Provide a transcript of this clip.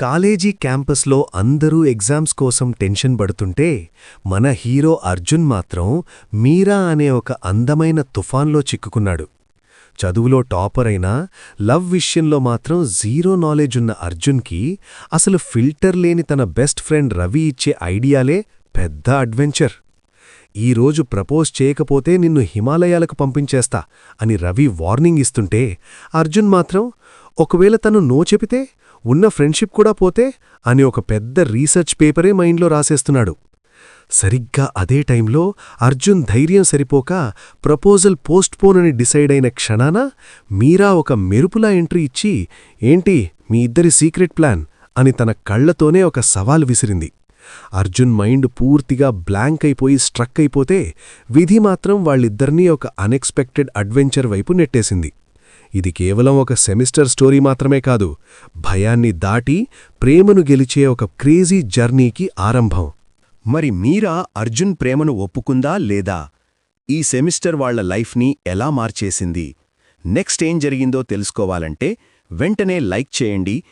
College క్యాంపస్లో అందరూ exams కోసం టెన్షన్ పడుతుంటే మన హీరో అర్జున్ మాత్రం మీరా అనే ఒక అందమైన తుఫాన్లో చిక్కుకున్నాడు. చదువులో టాపర్ అయినా లవ్ విషయంలో మాత్రం జీరో నాలెడ్జ్ ఉన్న అర్జున్కి అసలు ఫిల్టర్ లేని తన బెస్ట్ ఫ్రెండ్ రవి ఇచ్చే ఐడియాలే పెద్ద అడ్వెంచర్. ఈరోజు ప్రపోజ్ చేయకపోతే నిన్ను హిమాలయాలకు పంపించేస్తా అని రవి వార్నింగ్ ఇస్తుంటే అర్జున్ మాత్రం ఒకవేళ తను నో చెబితే ఉన్న ఫ్రెండ్షిప్ కూడా పోతే అని ఒక పెద్ద రీసెర్చ్ పేపరే మైండ్లో రాసేస్తున్నాడు. సరిగ్గా అదే టైంలో అర్జున్ ధైర్యం సరిపోక ప్రపోజల్ పోస్ట్పోన్ అని డిసైడ్ అయిన క్షణాన మీరా ఒక మెరుపులా ఎంట్రీ ఇచ్చి ఏంటి మీ ఇద్దరి సీక్రెట్ ప్లాన్ అని తన కళ్లతోనే ఒక సవాల్ విసిరింది. అర్జున్ మైండ్ పూర్తిగా బ్లాంక్ అయిపోయి స్ట్రక్ అయిపోతే విధి మాత్రం వాళ్ళిద్దరినీ ఒక అన్ఎక్స్పెక్టెడ్ అడ్వెంచర్ వైపు నెట్టేసింది. ఇది కేవలం ఒక సెమిస్టర్ స్టోరీ మాత్రమే కాదు, భయాన్ని దాటి ప్రేమను గెలిచే ఒక క్రేజీ జర్నీకి ఆరంభం. మరి మీరా అర్జున్ ప్రేమను ఒప్పుకుందా లేదా? ఈ సెమిస్టర్ వాళ్ల లైఫ్ని ఎలా మార్చేసింది? నెక్స్ట్ ఏం జరిగిందో తెలుసుకోవాలంటే వెంటనే లైక్ చేయండి,